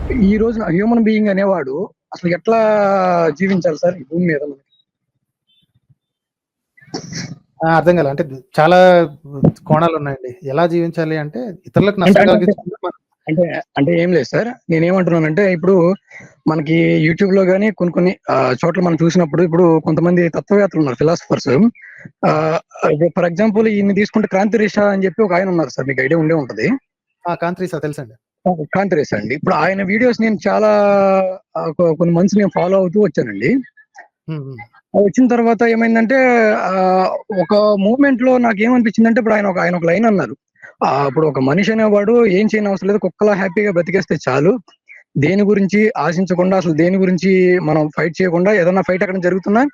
ఈ రోజున human being అనేవాడు అసలు ఎట్లా జీవించాలి సార్ ఈ భూమి మీద? అర్థం కాలే. అంటే చాలా కోణాలు ఉన్నాయండి. ఎలా జీవించాలి అంటే ఇతరులకు అంటే నష్టం అంటే కలిగించకుండా అంటే అంటే ఏం లేదు సార్. నేనేమంటున్నానంటే ఇప్పుడు మనకి యూట్యూబ్‌లో గాని కొన్ని చోట్ల మనం చూసినప్పుడు ఇప్పుడు కొంతమంది తత్వవేత్తలు ఉన్నారు, ఫిలాసఫర్స్. ఫర్ ఎగ్జాంపుల్ ఈయన్ని తీసుకుంటే క్రాంతి రిషా అని చెప్పి ఒక ఆయన ఉన్నారు సార్. మీకు ఐడియా ఉండే ఉంటది. కాంత్రీసా తెలుసండి. క్రాంతి రిషా అండి. ఇప్పుడు ఆయన వీడియోస్ నేను చాలా కొన్ని మంత్స్ నేను ఫాలో అవుతూ వచ్చానండి. వచ్చిన తర్వాత ఏమైందంటే ఒక మూవ్‌మెంట్‌లో నాకేమనిపించిందంటే ఇప్పుడు ఆయన ఒక లైన్ అన్నారు. ఇప్పుడు ఒక మనిషి అనేవాడు ఏం చేయనవసరం లేదు. కుక్కలా హ్యాపీగా బ్రతికేస్తే చాలు. దేని గురించి ఆశించకుండా, అసలు దేని గురించి మనం ఫైట్ చేయకుండా, ఏదన్నా ఫైట్ అక్కడ జరుగుతున్నా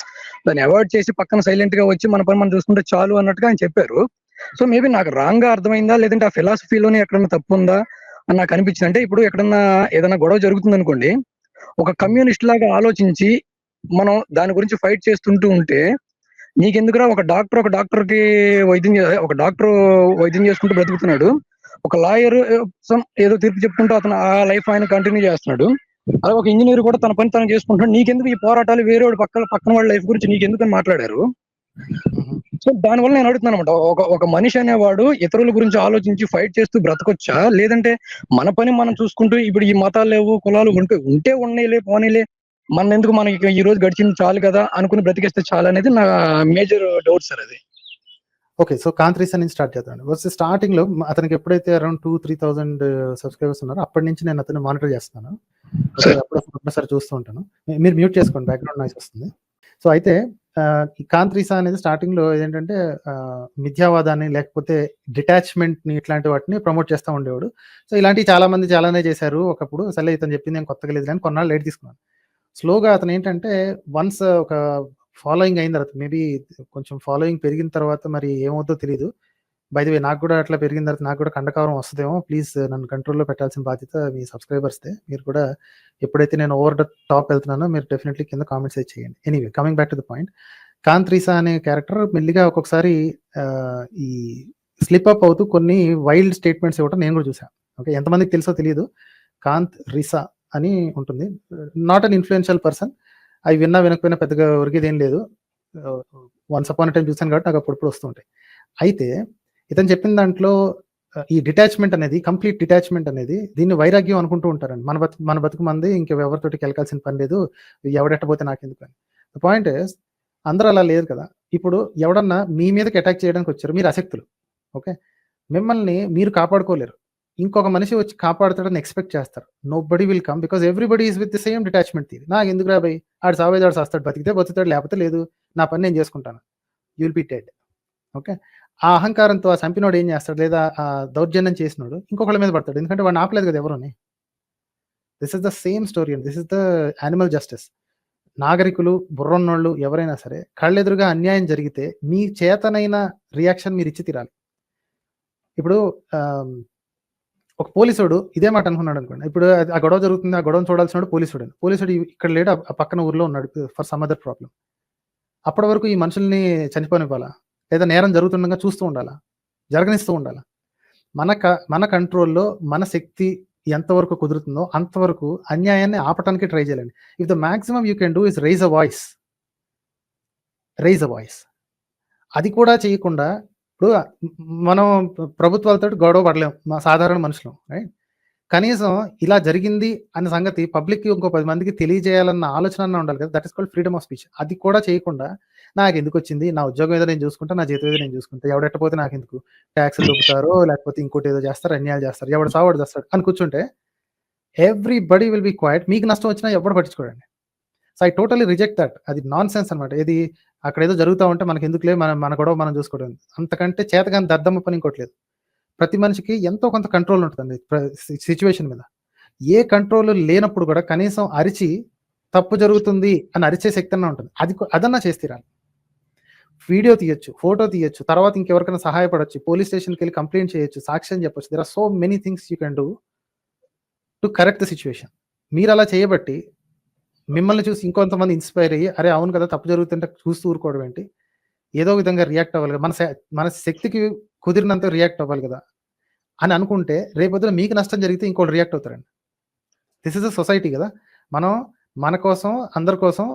దాన్ని అవాయిడ్ చేసి పక్కన సైలెంట్‌గా వచ్చి మన పని మనం చూసుకుంటే చాలు అన్నట్టుగా ఆయన చెప్పారు. సో, మేబీ నాకు రాంగ్‌గా అర్థమైందా? లేదంటే ఆ ఫిలాసఫీలోనే ఎక్కడన్నా తప్పుందా అని నాకు అనిపించింది. అంటే ఇప్పుడు ఎక్కడన్నా ఏదైనా గొడవ జరుగుతుందనుకోండి, ఒక కమ్యూనిస్ట్ లాగా ఆలోచించి మనం దాని గురించి ఫైట్ చేస్తుంటూ ఉంటే, నీకెందుకురా ఒక డాక్టర్‌కి ఒక డాక్టర్ వైద్యం చేసుకుంటూ బ్రతుకుతున్నాడు. ఒక లాయర్ ఏదో తీర్పు చెప్పుకుంటూ అతను ఆ లైఫ్ ఆయన కంటిన్యూ చేస్తున్నాడు. అలాగే ఒక ఇంజినీర్ కూడా తన పని తను చేసుకుంటున్నాడు. నీకెందుకు ఈ పోరాటాలు? వేరేవాడు పక్కన వాళ్ళ లైఫ్ గురించి నీకెందుకని మాట్లాడారు? సో దానివల్ల నేను అడుగుతున్నాను అనమాట. ఒక మనిషి అనేవాడు ఇతరుల గురించి ఆలోచించి ఫైట్ చేస్తూ బ్రతకొచ్చా? లేదంటే మన పని మనం చూసుకుంటూ ఇప్పుడు ఈ మతాలు లేవు, కులాలు ఉంటే ఉన్నయిలే, పోనీలే, మనెందుకు, మనకి ఈ రోజు గడిచింది చాలు కదా అనుకుని బ్రతికేస్తే చాలు అనేది నా మేజర్ డౌట్ సార్ అది. ఓకే. సో కాంత్రీసా నుంచి స్టార్ట్ చేద్దామండి. స్టార్టింగ్‌లో అతనికి ఎప్పుడైతే అరౌండ్ 2,000-3,000 సబ్స్క్రైబర్స్ ఉన్నారో అప్పటి నుంచి నేను అతన్ని మానిటర్ చేస్తున్నాను. ఓకే. అప్పుడప్పుడు చూస్తూ ఉంటాను. మీరు మ్యూట్ చేసుకోండి, బ్యాక్‌గ్రౌండ్ నాయిస్ వస్తుంది. సో అయితే ఈ కాంత్రీసా అనేది స్టార్టింగ్‌లో ఏంటంటే మిథ్యావాదాన్ని లేకపోతే డిటాచ్‌మెంట్‌ని ఇట్లాంటి వాటిని ప్రమోట్ చేస్తా ఉండేవాడు. సో ఇలాంటివి చాలానే చేశారు ఒకప్పుడు. సర్లే ఇతను చెప్పింది ఏం కొత్తగా లేదులే అని కొన్నాళ్ళు లైట్ తీసుకున్నాను. స్లోగా అతను ఏంటంటే వన్స్ ఒక ఫాలోయింగ్ అయిన తర్వాత మేబీ కొంచెం ఫాలోయింగ్ పెరిగిన తర్వాత మరి ఏమవుద్దో తెలీదు. బై ది వే నాకు కూడా అట్లా పెరిగిన తర్వాత నాకు కూడా కండకావరం వస్తదేమో. ప్లీజ్ నన్ను కంట్రోల్‌లో పెట్టాల్సిన బాధ్యత మీ సబ్స్క్రైబర్స్‌దే. మీరు కూడా ఎప్పుడైతే నేను ఓవర్ ద టాప్ వెళ్తున్నానో మీరు డెఫినెట్లీ కింద కామెంట్స్ అయితే చేయండి. Anyway coming back to the point. కాంత్రీసా అనే క్యారెక్టర్ మెల్లిగా ఒక్కొక్కసారి ఈ స్లిప్ అప్ అవుతూ కొన్ని వైల్డ్ స్టేట్మెంట్స్ ఇవ్వటం నేను కూడా చూసాను. ఓకే. ఎంతమందికి తెలుసో తెలీదు. కాంత్ రిసా అని ఉంటుంది. Not an influential person. అవి వినకపోయినా పెద్దగా ఒరిగేదేం లేదు. వన్స్ అపాన్ ఎ టైమ్ చూసాను కాబట్టి నాకు అప్పుడప్పుడు వస్తూ ఉంటాయి. అయితే ఇతను చెప్పిన దాంట్లో ఈ డిటాచ్‌మెంట్ అనేది, కంప్లీట్ డిటాచ్‌మెంట్ అనేది దీన్ని వైరాగ్యం అనుకుంటూ ఉంటారండి. మన బతుకు మనది, ఇంకెవరితోటి కెలకాల్సిన పని లేదు. ఎవడెట్టబోతే నాకెందుకని. ద పాయింట్ ఈస్ అందరూ అలా లేరు కదా! ఇప్పుడు ఎవడన్నా మీ మీదకి అటాక్ చేయడానికి వచ్చారు. మీరు అశక్తులు. ఓకే. మిమ్మల్ని మీరు కాపాడుకోలేరు. ఇంకొక మనిషి వచ్చి కాపాడుతాడని ఎక్స్‌పెక్ట్ చేస్తారు. Nobody will come because everybody is with the same detachment theory. నాకెందుకురా భయ్! ఆడు సావేది ఆడు సస్తాడు. బతికితే బతుకుతాడు, లేకపోతే లేదు. నా పని నేను చేసుకుంటాను. You will be dead. Okay. ఆ అహంకారంతో ఆ చంపినోడు ఏం చేస్తాడు, లేదా ఆ దౌర్జన్యం చేసినోడు ఇంకొకళ్ళ మీద పడతాడు. ఎందుకంటే వాడిని ఆపలేదు కదా ఎవరుని. This is the same story అండి. This is the animal justice. నాగరికులు, బుర్రున్నోళ్ళు ఎవరైనా సరే కళ్ళెదురుగా అన్యాయం జరిగితే మీ చేతనైన రియాక్షన్ మీరు ఇచ్చి తీరాలి. ఇప్పుడు ఒక పోలీసోడు ఇదే మాట అనుకున్నాడు అనుకోండి. ఇప్పుడు ఆ గొడవ జరుగుతుంది. ఆ గొడవను చూడాల్సినోడు పోలీసోడు. పోలీసోడు ఇక్కడ లేడు, ఆ పక్కన ఊర్లో ఉన్నాడు ఫర్ సమ్ అదర్ ప్రాబ్లమ్. అప్పటి వరకు ఈ మనుషుల్ని చనిపోనివ్వాలా? లేదా నేరం జరుగుతుండగా చూస్తూ ఉండాలా? జరగనిస్తూ ఉండాలా? మన కంట్రోల్‌లో మన శక్తి ఎంతవరకు కుదురుతుందో అంతవరకు అన్యాయాన్ని ఆపటానికి ట్రై చేయాలండి. If the maximum you can do is rise a voice. అది కూడా చేయకుండా ఇప్పుడు మనం ప్రభుత్వాలతోటి గొడవ పడలేం. సాధారణ మనుషులం. రైట్? కనీసం ఇలా జరిగింది అన్న సంగతి పబ్లిక్‌కి ఇంకో 10 మందికి తెలియజేయాలన్న ఆలోచన అన్నా ఉండాలి కదా! That is called freedom of speech. అది కూడా చేయకుండా నాకెందుకొచ్చింది? నా ఉద్యోగం ఏదో నేను చూసుకుంటా. నా జీతం ఏదో నేను చూసుకుంటా. ఎవడెట్టపోతే నాకెందుకు? టాక్స్‌లు దొబ్బుతారో లేకపోతే ఇంకోటేదో చేస్తారు, అన్యాయాలు చేస్తారు. ఎవడు సావు వాడు చస్తాడు అని కూర్చుంటే ఎవ్రీబడీ విల్ బి క్వైట్. మీకు నష్టం వచ్చినా ఎవ్వడు పట్టించుకోడండి. So I totally reject that. అది నాన్‌సెన్స్ అన్నమాట. ఏది అక్కడేదో జరుగుతా ఉంటే మనకెందుకులే, మన గొడవ మనం చూసుకోవడం. అంతకంటే చేతగాని దద్దమ్మ పని ఇంకోటి లేదు. ప్రతి మనిషికి ఎంతో కొంత కంట్రోల్ ఉంటదండి సిట్యుయేషన్ మీద. ఏ కంట్రోల్ లేనప్పుడు కూడా కనీసం అరిచి తప్పు జరుగుతుంది అని అరిచే శక్తి అన్నా ఉంటుంది. అదన్నా చేసి తీరాలి. వీడియో తీయొచ్చు, ఫోటో తీయొచ్చు, తర్వాత ఇంకెవరికైనా సహాయపడొచ్చు, పోలీస్ స్టేషన్‌కెళ్ళి కంప్లెయింట్ చేయొచ్చు, సాక్ష్యం చెప్పొచ్చు. There are so many things you can do to correct the situation. మీరలా చేయబట్టి మిమ్మల్ని చూసి ఇంకొంతమంది ఇన్స్పైర్ అయ్యి, అరే అవును కదా, తప్పు జరుగుతుంటే చూస్తూ ఊరుకోవడం ఏంటి? ఏదో విధంగా రియాక్ట్ అవ్వాలి కదా! మన శక్తికి కుదిరినంత రియాక్ట్ అవ్వాలి కదా! అని అనుకుంటే రేపొద్దున మీకు నష్టం జరిగితే ఇంకోళ్ళు రియాక్ట్ అవుతారండి. దిస్ ఇస్ అ సొసైటీ కదా. మనం మన కోసం అందరి కోసం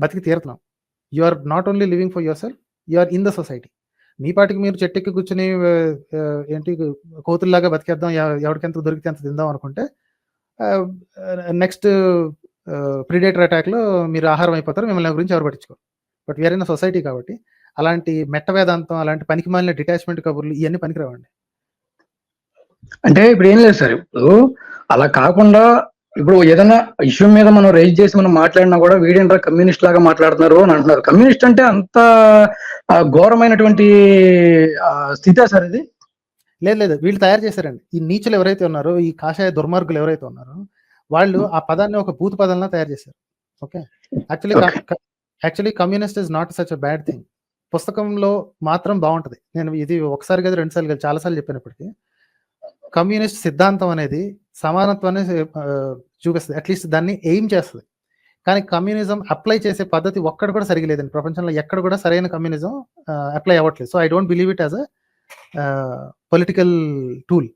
బతికి తీరుతున్నాం. You are not only living for yourself, you are in the society. మీ పాటికి మీరు చెట్టెక్కి కూర్చొని ఏంటి కోతుల్లాగా బతికేద్దాం, ఎవరికెంత దొరికితే అంత తిందాం అనుకుంటే నెక్స్ట్ ప్రిడేటర్ అటాక్లో మీరు ఆహారం అయిపోతారు, మిమ్మల్ని గురించి ఎవరు పట్టించుకోరు. బట్ వీఆర్ ఇన్ సొసైటీ కాబట్టి అలాంటి మెట్ట వేదాంతం, అలాంటి పనికి మాలిన డిటాచ్మెంట్ కబుర్లు ఇవన్నీ పనికిరావండి. అంటే ఇప్పుడు ఏం లేదు సార్, ఇప్పుడు అలా కాకుండా ఇప్పుడు ఏదైనా ఇష్యూ మీద మనం రైజ్ చేసి మనం మాట్లాడినా కూడా వీడేంట్రా కమ్యూనిస్ట్ లాగా మాట్లాడుతున్నారు అని అంటున్నారు. కమ్యూనిస్ట్ అంటే అంత ఘోరమైనటువంటి స్థితే సార్ ఇది? లేదు, వీళ్ళు తయారు చేశారండి. ఈ నీచులు ఎవరైతే ఉన్నారో, ఈ కాషాయ దుర్మార్గులు ఎవరైతే ఉన్నారో, వాళ్ళు ఆ పదాన్ని ఒక భూత పదంలా తయారు చేశారు. Okay, actually communist is not such a bad thing. పుస్తకంలో మాత్రం బాగుంటది. నేను ఇది ఒకసారి కదా 2 సార్లు కదా చాలాసార్లు చెప్పినప్పటికీ, కమ్యూనిస్ట్ సిద్ధాంతం అనేది సమానత్వాన్ని చూపిస్తుంది, అట్లీస్ట్ దాన్ని ఎయిమ్ చేస్తుంది. కానీ కమ్యూనిజం అప్లై చేసే పద్ధతి ఒక్కడ కూడా సరిగా లేదండి. ప్రపంచంలో ఎక్కడ కూడా సరైన కమ్యూనిజం అప్లై అవ్వట్లేదు. So I don't believe it as a political tool.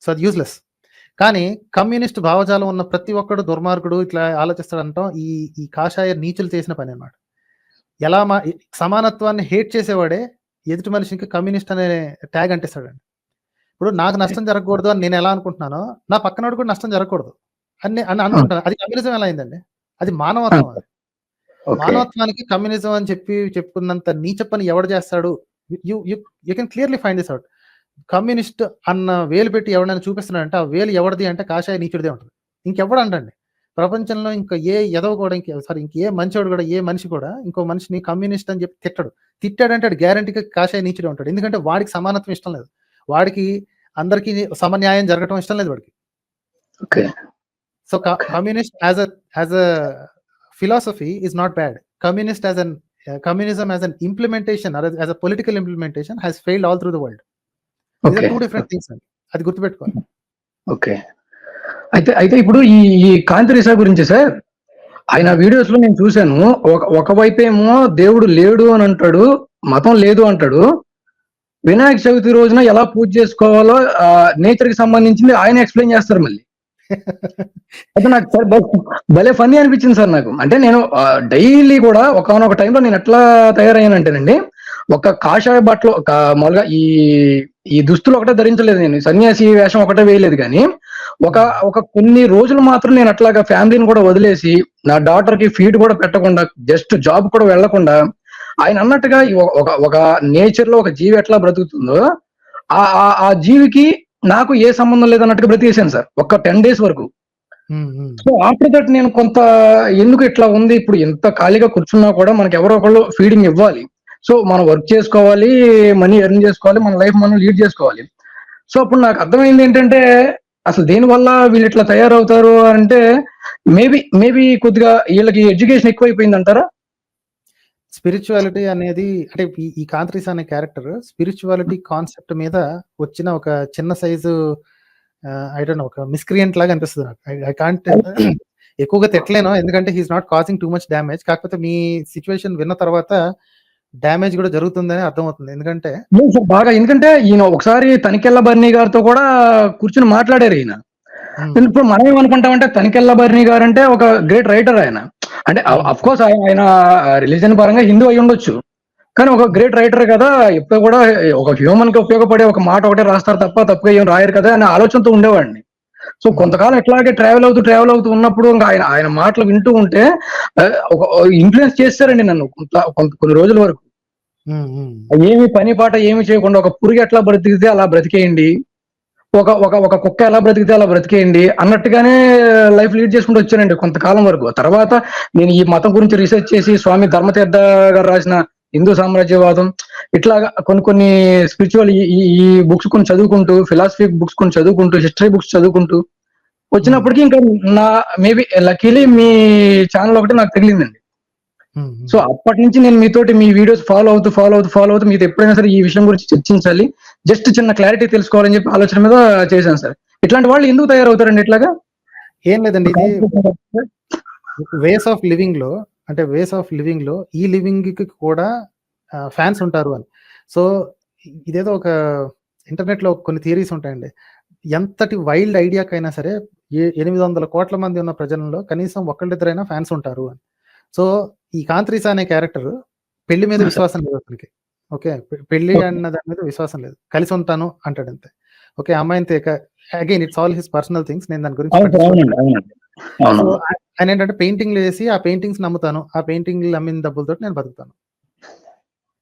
So అది యూజ్లెస్. కానీ కమ్యూనిస్ట్ భావజాలం ఉన్న ప్రతి ఒక్కడు దుర్మార్గుడు ఇట్లా ఆలోచిస్తాడంటాం ఈ కాషాయ నీచులు చేసిన పని అన్నమాట. ఎలా సమానత్వాన్ని హేట్ చేసేవాడే ఎదుటి మనిషికి కమ్యూనిస్ట్ అనే ట్యాగ్ అంటిస్తాడండి. ఇప్పుడు నాకు నష్టం జరగకూడదు అని నేను ఎలా అనుకుంటున్నానో, నా పక్కనోడు కూడా నష్టం జరగకూడదు అని అనుకుంటాను. అది కమ్యూనిజం ఎలా అయిందండి? అది మానవత్వం. అది మానవత్వానికి కమ్యూనిజం అని చెప్పుకున్నంత నీచ పని ఎవడు చేస్తాడు? You can clearly find this out. Communist అన్న వేలు పెట్టి ఎవడైనా చూపిస్తున్నాడంటే ఆ వేలు ఎవరిది అంటే కాషాయ నీచుడిదే ఉంటుంది. ఇంకెవడు అంటండి ప్రపంచంలో ఇంకా ఏ ఎదవ కూడా ఇంకే మంచివాడు కూడా, ఏ మనిషి కూడా ఇంకో మనిషిని కమ్యూనిస్ట్ అని చెప్పి తిట్టాడంటే అది గ్యారంటీగా కాషాయ నీచుడే ఉంటాడు. ఎందుకంటే వాడికి సమానత్వం ఇష్టం లేదు, వాడికి అందరికీ సమన్యాయం జరగటం ఇష్టం లేదు వాడికి. So communist as a philosophy is not bad. Communism as an implementation or as a political implementation has failed all through the world. These are two different things. అది గుర్తుపెట్టుకోవాలి. ఓకే, అయితే ఇప్పుడు ఈ కాంతిరేసా గురించి సార్, ఆయన వీడియోస్ లో నేను చూశాను. ఒకవైపేమో దేవుడు లేడు అని అంటాడు, మతం లేదు అంటాడు. వినాయక చవితి రోజున ఎలా పూజ చేసుకోవాలో నేచర్ కి సంబంధించింది ఆయన ఎక్స్ప్లెయిన్ చేస్తారు మళ్ళీ. అయితే నాకు సార్ భలే ఫన్నీ అనిపించింది సార్ నాకు. అంటే నేను డైలీ కూడా ఒకనొక టైంలో నేను ఎట్లా తయారయ్యానంటేనండి, ఒక కాషాయ బట్టలు మామూలుగా ఈ దుస్తులు ఒకటే ధరించలేదు, నేను సన్యాసి వేషం ఒకటే వేయలేదు. కానీ ఒక కొన్ని రోజులు మాత్రం నేను అట్లాగా ఫ్యామిలీని కూడా వదిలేసి, నా డాటర్ కి ఫీడ్ కూడా పెట్టకుండా, జస్ట్ జాబ్ కూడా వెళ్లకుండా, ఆయన అన్నట్టుగా ఒక నేచర్ లో ఒక జీవి ఎట్లా బ్రతుకుతుందో ఆ జీవికి నాకు ఏ సంబంధం లేదన్నట్టుగా బ్రతికేసాను సార్ ఒక 10 days వరకు. సో ఆఫ్టర్ దట్ నేను కొంత ఎందుకు ఇట్లా ఉంది, ఇప్పుడు ఎంత ఖాళీగా కూర్చున్నా కూడా మనకి ఎవరో ఒకళ్ళు ఫీడింగ్ ఇవ్వాలి. సో మనం వర్క్ చేసుకోవాలి, మనీ ఎర్న్ చేసుకోవాలి, మన లైఫ్ మనం లీడ్ చేసుకోవాలి. సో అప్పుడు నాకు అర్థమైంది ఏంటంటే, అసలు దేనివల్ల వీళ్ళు ఇట్లా తయారవుతారు అంటే, మేబీ కొద్దిగా వీళ్ళకి ఎడ్యుకేషన్ ఎక్కువైపోయింది అంటారా? స్పిరిచువాలిటీ అనేది, అంటే ఈ కాంత్రీస్ అనే క్యారెక్టర్ స్పిరిచువాలిటీ కాన్సెప్ట్ మీద వచ్చిన ఒక చిన్న సైజు ఐ డోంట్ నో, ఒక మిస్క్రియంట్ లాగా అనిపిస్తుంది నాకు. ఐ కాంట్ ఎక్కువగా తిట్టలేను, ఎందుకంటే he's not causing too much damage. కాకపోతే మీ సిచ్యువేషన్ విన్న తర్వాత డ్యామేజ్ కూడా జరుగుతుందని అర్థమవుతుంది. ఎందుకంటే బాగా, ఎందుకంటే ఈయన ఒకసారి తనికెళ్ళ బర్నీ గారితో కూడా కూర్చుని మాట్లాడారు ఈయన. ఇప్పుడు మనం ఏమనుకుంటామంటే తనికెళ్ళ బర్నీ గారు అంటే ఒక గ్రేట్ రైటర్ ఆయన. అంటే అఫ్ కోర్స్ ఆయన రిలీజన్ పరంగా హిందూ అయి ఉండొచ్చు, కానీ ఒక గ్రేట్ రైటర్ కదా, ఎప్పుడు కూడా ఒక హ్యూమన్ కి ఉపయోగపడే ఒక మాట ఒకటే రాస్తారు తప్ప తప్పుగా ఏం రాయరు కదా అనే ఆలోచనతో ఉండేవాడిని. సో కొంతకాలం ఎట్లాగే ట్రావెల్ అవుతూ ఉన్నప్పుడు ఇంకా ఆయన మాటలు వింటూ ఉంటే ఒక ఇన్ఫ్లుయెన్స్ చేస్తారండి నన్ను కొన్ని రోజుల వరకు. ఏమి పని పాట ఏమి చేయకుండా ఒక పురుగు ఎట్లా బ్రతికితే అలా బ్రతికేయండి, ఒక కుక్క ఎలా బ్రతికితే అలా బ్రతికేయండి అన్నట్టుగానే లైఫ్ లీడ్ చేసుకుంటూ వచ్చానండి కొంతకాలం వరకు. తర్వాత నేను ఈ మతం గురించి రీసెర్చ్ చేసి స్వామి ధర్మతీర్థ గారు రాసిన హిందూ సామ్రాజ్యవాదం, ఇట్లాగా కొన్ని స్పిరిచువల్ ఈ బుక్స్ కొన్ని చదువుకుంటూ, ఫిలాసఫీ బుక్స్ కొన్ని చదువుకుంటూ, హిస్టరీ బుక్స్ చదువుకుంటూ వచ్చినప్పటికీ ఇంకా నా మేబీ లక్కీలీ మీ ఛానల్ ఒకటి నాకు తగిలిందండి. సో అప్పటి నుంచి నేను మీతోటి మీ వీడియోస్ ఫాలో అవుతూ మీతో ఎప్పుడైనా సరే ఈ విషయం గురించి చర్చించాలి, జస్ట్ చిన్న క్లారిటీ తెలుసుకోవాలని చెప్పి ఆలోచన మీద చేశాను సార్. ఇట్లాంటి వాళ్ళు ఎందుకు తయారవుతారండి ఇట్లాగా? ఏం లేదండి, ఇది వేస్ ఆఫ్ లివింగ్ లో, అంటే వేస్ ఆఫ్ లివింగ్ లో ఈ లివింగ్ కి కూడా ఫ్యాన్స్ ఉంటారు అని. సో ఇదేదో ఒక ఇంటర్నెట్ లో కొన్ని థియరీస్ ఉంటాయండి. ఎంతటి వైల్డ్ ఐడియాకైనా సరే 800 కోట్ల మంది ఉన్న ప్రజలలో కనీసం ఒకళ్ళిద్దరైనా ఫ్యాన్స్ ఉంటారు అని. సో ఈ కాంత్రీసా అనే క్యారెక్టర్ పెళ్లి మీద విశ్వాసం లేదు అతనికి. ఓకే, పెళ్లి అన్న దాని మీద విశ్వాసం లేదు, కలిసి ఉంటాను అంటాడు అంతే. ఓకే, అమ్మాయిని again it's all his personal things, నేను దాని గురించి సో ఆయన ఏంటంటే పెయింటింగ్లు వేసి ఆ పెయింటింగ్స్ నమ్ముతాను, ఆ పెయింటింగ్లు అమ్మిన డబ్బులతో నేను బతుకుతాను,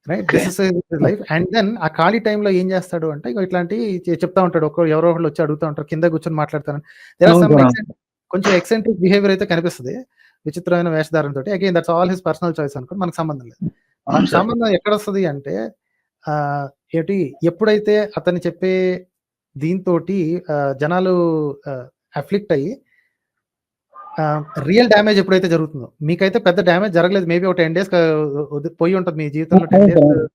right, this is life. And then ఆ ఖాళీ టైంలో ఏం చేస్తాడు అంటే ఇట్లాంటి చెప్తా ఉంటాడు, ఎవరో ఒకళ్ళు వచ్చి అడుగుతా ఉంటారు, కింద కూర్చొని మాట్లాడతాను. కొంచెం ఎక్సెంట్రిక్ బిహేవియర్ అయితే కనిపిస్తుంది, విచిత్రమైన వేషధారంతో. Again that's all his personal choice అనుకోండి, మనకు సంబంధం లేదు. మనకు సంబంధం ఎక్కడ వస్తుంది అంటే ఏంటి, ఎప్పుడైతే అతను చెప్పే దీంతో జనాలు అఫ్లిక్ట్ అయ్యి రియల్ డ్యామేజ్ ఎప్పుడైతే జరుగుతుందో, మీకైతే పెద్ద డ్యామేజ్ జరగలేదు, మేబీ ఒక 10 days పోయి ఉంటుంది మీ జీవితంలో, 10 days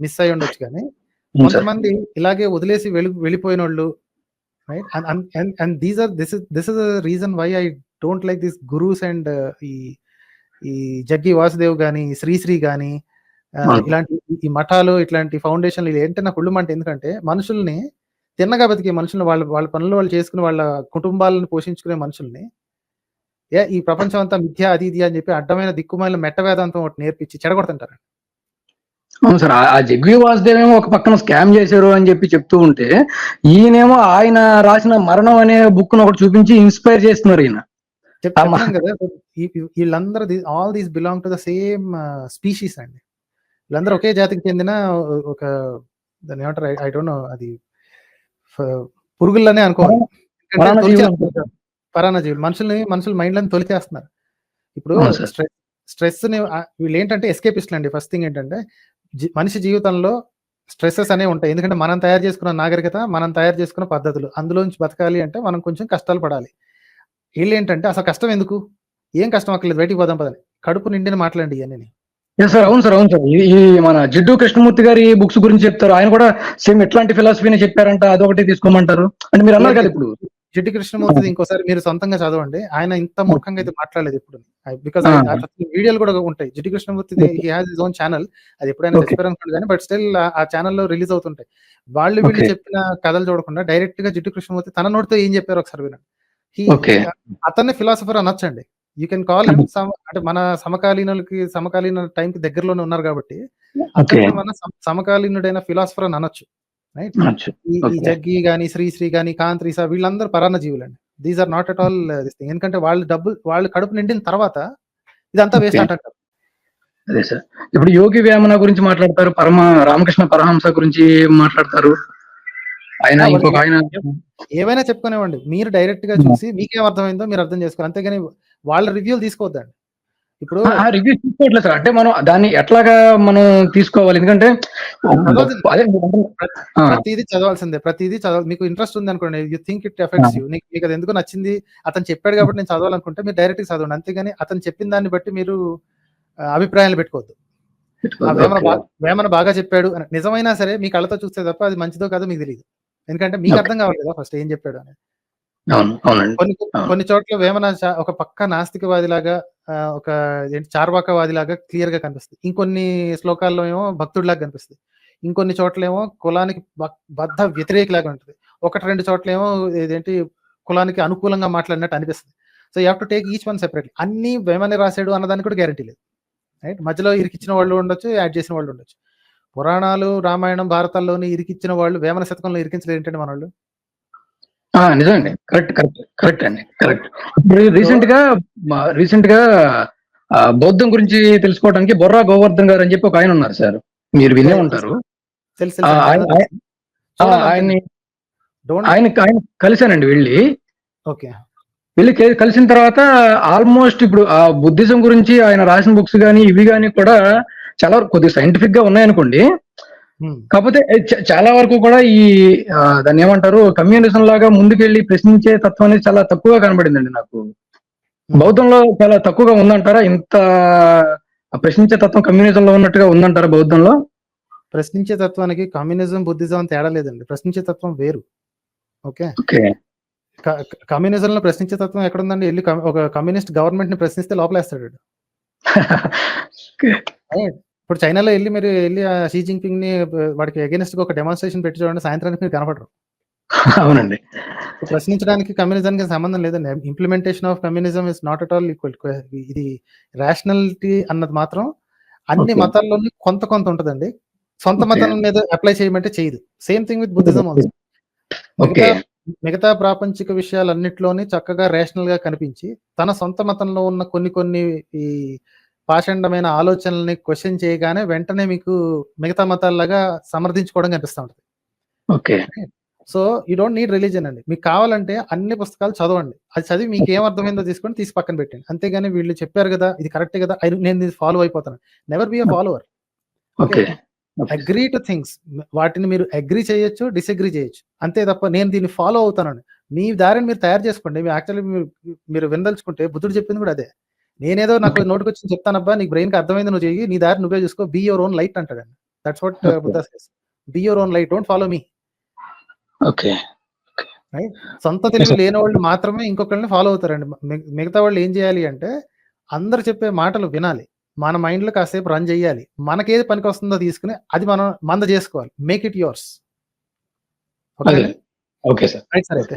మిస్ అయ్యి ఉండొచ్చు. కానీ కొంతమంది ఇలాగే వదిలేసి వెళ్ళిపోయిన వాళ్ళు, right, and this is the reason why I don't like this gurus and ఈ జగ్గి వాసుదేవ్ గాని, శ్రీశ్రీ గాని, ఇలాంటి ఈ మఠాలు, ఇట్లాంటి ఫౌండేషన్లు ఏంటంటే నాకు ఒళ్ళుమంటే. ఎందుకంటే మనుషుల్ని తిన్నగా బతికే మనుషుల్ని, వాళ్ళ పనులు వాళ్ళు చేసుకుని వాళ్ళ కుటుంబాలను పోషించుకునే మనుషుల్ని ఈ ప్రపంచం అంతా మిథ్య అది ఇది అని చెప్పి అడ్డమైన దిక్కుమాలిన మెట్ట వేదాంతం ఒకటి నేర్పించి చెడగొడుతుంటారు. అవును సార్, ఆ జగ్గి వాసుదేవ్ ఏమో ఒక పక్కన స్కామ్ చేశారు అని చెప్పి చెప్తూ ఉంటే, ఈయనేమో ఆయన రాసిన మరణం అనే బుక్ ఒకటి చూపించి ఇన్స్పైర్ చేస్తున్నారు. ఈయన చెప్తాను కదా, వీళ్ళందరూ all these belong to the same species అండి. వీళ్ళందరూ ఒకే జాతికి చెందిన ఒక, దాన్ని ఏమంటారు, ఐ డోంట్ నో, అది పురుగుల్లోనే అనుకోవాలి. పరాన్నజీవులు మనుషులు మైండ్లను తొలిచేస్తున్నారు. ఇప్పుడు స్ట్రెస్ ని వీళ్ళు ఏంటంటే ఎస్కేపిస్ట్లు అండి. ఫస్ట్ థింగ్ ఏంటంటే మనిషి జీవితంలో స్ట్రెస్సెస్ అనేవి ఉంటాయి. ఎందుకంటే మనం తయారు చేసుకున్న నాగరికత, మనం తయారు చేసుకున్న పద్ధతులు, అందులోంచి బతకాలి అంటే మనం కొంచెం కష్టాలు పడాలి. వీళ్ళు ఏంటంటే అసలు కష్టం ఎందుకు, ఏం కష్టం అక్కర్లేదు, బయటికి పోదాం పదని, కడుపు నిండిన మాట్లాడండి ఇవన్నీ. సార్ అవును సార్, అవును సార్, ఈ మన జిడ్డు కృష్ణమూర్తి గారి బుక్స్ గురించి చెప్తారు. ఆయన కూడా సేమ్ ఎట్లాంటి ఫిలాసఫీని చెప్పారంట, అదొకటి తీసుకోమంటారు అంటే మీరు అన్నారు కదా. ఇప్పుడు జిడ్డు కృష్ణమూర్తి ఇంకోసారి మీరు సొంతంగా చదవండి, ఆయన ఇంత మూర్ఖంగా అయితే మాట్లాడలేదు ఇప్పుడు. బికాస్ వీడియోలు కూడా ఉంటాయి. Jiddu Krishnamurti he has his own channel, అది ఎప్పుడైనా చచ్చిపోయారనుకోండి కానీ, బట్ స్టిల్ ఆ ఛానల్లో రిలీజ్ అవుతుంటాయి. వీళ్ళు చెప్పిన కథలు చూడకుండా డైరెక్ట్ గా జిడ్డు కృష్ణమూర్తి తన నోటితో ఏం చెప్పారు ఒకసారి వినండి. అతన్ని ఫిలాసఫర్ అనొచ్చండి, యూ కెన్ కాల్ హిమ్. అంటే మన సమకాలీన టైంకి దగ్గరలోనే ఉన్నారు కాబట్టి అతన్ని మన సమకాలీనుడైన ఫిలాసఫర్ అని అనొచ్చు, రైట్. ఈ జగ్గి గాని, శ్రీశ్రీ గాని, కాంత్రీసా, వీళ్ళందరూ పరాన్న జీవులండి. These are not at all this thing. ఎందుకంటే వాళ్ళు కడుపు నిండిన తర్వాత ఇదంతా వేస్ట్ అంటారు. అదే సార్, ఇప్పుడు యోగి వేమన గురించి మాట్లాడతారు, రామకృష్ణ పరమహంస గురించి మాట్లాడతారు. ఆయన ఏవైనా చెప్పుకునేవ్వండి, మీరు డైరెక్ట్ గా చూసి మీకేం అర్థమైందో మీరు అర్థం చేసుకోవాలి, అంతేగాని వాళ్ళ రివ్యూలు తీసుకోవద్దండి. ఇప్పుడు రివ్యూ తీసుకోవట్లేదు సార్, అంటే మనం దాన్ని ఎట్లాగా మనం తీసుకోవాలి, ఎందుకంటే ప్రతిదీ చదవాల్సిందే, ప్రతిదీ చదవాలి. మీకు ఇంట్రెస్ట్ ఉంది అనుకోండి, you think it effects you, మీకు అది ఎందుకు నచ్చింది, అతను చెప్పాడు కాబట్టి నేను చదవాలనుకుంటే మీరు డైరెక్ట్ గా చదవండి, అంతేగాని అతను చెప్పిన దాన్ని బట్టి మీరు అభిప్రాయాలు పెట్టుకోవద్దు. వేమన బాగా చెప్పాడు అని నిజమైనా సరే మీ కళ్ళతో చూస్తే తప్ప అది మంచిదో కాదో మీకు తెలియదు, ఎందుకంటే మీకు అర్థం కావాలి కదా ఫస్ట్ ఏం చెప్పాడు అనేది. కొన్ని చోట్ల వేమన ఒక పక్క నాస్తికవాదిలాగా, ఒక చార్వాకవాదిలాగా క్లియర్ గా కనిపిస్తుంది. ఇంకొన్ని శ్లోకాల్లో ఏమో భక్తుడిలాగా కనిపిస్తుంది. ఇంకొన్ని చోట్ల ఏమో కులానికి బద్ధ వ్యతిరేకలాగా ఉంటుంది. 1-2 చోట్ల ఏమో కులానికి అనుకూలంగా మాట్లాడినట్టు అనిపిస్తుంది. So you have to take each one separately. అన్ని వేమనే రాశాడు అన్నదానికి కూడా గ్యారెంటీ లేదు, రైట్. మధ్యలో ఇరికిచ్చిన వాళ్ళు ఉండొచ్చు, యాడ్ చేసిన వాళ్ళు ఉండొచ్చు. పురాణాలు, రామాయణం, భారతాల్లోని ఇరికిచ్చిన వాళ్ళు వేమన శతకంలో ఇరికించలేదు ఏంటండి మన వాళ్ళు. నిజండి, కరెక్ట్ అండి, కరెక్ట్. రీసెంట్ గా బౌద్ధం గురించి తెలుసుకోవడానికి బొర్రా గోవర్ధన్ గారు అని చెప్పి ఒక ఆయన ఉన్నారు సార్, మీరు వినే ఉంటారు. ఆయన కలిశానండి, వెళ్ళి కలిసిన తర్వాత ఆల్మోస్ట్ ఇప్పుడు ఆ బుద్ధిజం గురించి ఆయన రాసిన బుక్స్ కానీ ఇవి కానీ కూడా చాలా కొద్దిగా సైంటిఫిక్ గా ఉన్నాయనుకోండి. కాకపోతే చాలా వరకు కూడా ఈ దాన్ని ఏమంటారు, కమ్యూనిజం లాగా ముందుకెళ్ళి ప్రశ్నించే తత్వం అనేది చాలా తక్కువగా కనబడిందండి నాకు. బౌద్ధంలో చాలా తక్కువగా ఉందంటారా? ఇంత ప్రశ్నించే తత్వం కమ్యూనిజంలో ఉన్నట్టుగా ఉందంటారా బౌద్ధంలో? ప్రశ్నించే తత్వానికి కమ్యూనిజం, బుద్ధిజం తేడా లేదండి. ప్రశ్నించే తత్వం వేరు. ఓకే, కమ్యూనిజంలో ప్రశ్నించే తత్వం ఎక్కడుందండి? వెళ్ళి ఒక కమ్యూనిస్ట్ గవర్నమెంట్ ని ప్రశ్నిస్తే లోపలేస్తాడు. ఇప్పుడు చైనాలో వెళ్ళి షీ జిన్పింగ్ ని వాడికి అగైనెస్ట్ గా ఒక డెమాన్స్ట్రేషన్ పెట్టి చూడండి, సాయంత్రానికి మీరు కనపడరు. అవునండి. ప్రశ్నించడానికి కమ్యూనిజానికి సంబంధం లేదండి. Implementation of communism is not at all equal. ఇది రేషనాలిటీ అన్నది మాత్రం అన్ని ఓకే. మతాల్లోని కొంత కొంత ఉంటదండి. సొంత ఓకే. మతం మీద అప్లై చేయమంటే చేయదు. Same thing with Buddhism also. Okay. మిగతా మిగతా ప్రాపంచిక విషయాలన్నిట్లోని చక్కగా రేషనల్‌గా కనిపించి, తన సొంత మతంలో ఉన్న కొన్ని కొన్ని ఈ పాషండమైన ఆలోచనల్ని క్వెషన్ చేయగానే వెంటనే మీకు మిగతా మతాల్లాగా సమర్థించుకోవడం కనిపిస్తా ఉంటది. Okay. So, you don't need religion అండి. మీకు కావాలంటే అన్ని పుస్తకాలు చదవండి. అది చదివి మీకేం అర్థమైందో తీసుకొని తీసి పక్కన పెట్టండి. అంతేగాని వీళ్ళు చెప్పారు గదా! ఇది కరెక్టే గదా! నేను ఇది ఫాలో అయిపోతాను. Never be a follower. Okay. Okay. Okay. Agree to things. వాటిని మీరు అగ్రీ చేయొచ్చు, డిసగ్రీ చేయొచ్చు. అంతే తప్ప నేను దీన్ని ఫాలో అవుతానని. మీ దారిని మీరు తయారు చేసుకోండి. యాక్చువల్లీ మీరు వినదలుచుకుంటే బుద్ధుడు చెప్పింది కూడా అదే. నేనేదో నాకు ఓకే. నోటికొచ్చింది చెప్తానబ్బా! నీకు బ్రెయిన్‌కి అర్థమైంది నువ్వు చెయ్యి. నీ దారి నువ్వే చూసుకో. బి యువర్ ఓన్ లైట్ అంటాడండి. That's what okay. Buddha says. Be your own light. Don't follow me. Okay. Right. సొంత తెలివి లేనోళ్ళు మాత్రమే ఇంకొకళ్ళని ఫాలో అవుతారండి. మిగతా వాళ్ళు ఏం చేయాలి అంటే, అందరూ చెప్పే మాటలు వినాలి. మన మైండ్‌లో కాసేపు రన్ చేయాలి. మనకేది పనికొస్తుందో తీసుకొని అది మనం చేసుకోవాలి. Make it yours. ఓకే అదే. అండి? Okay sir. రైట్ సార్ అయితే.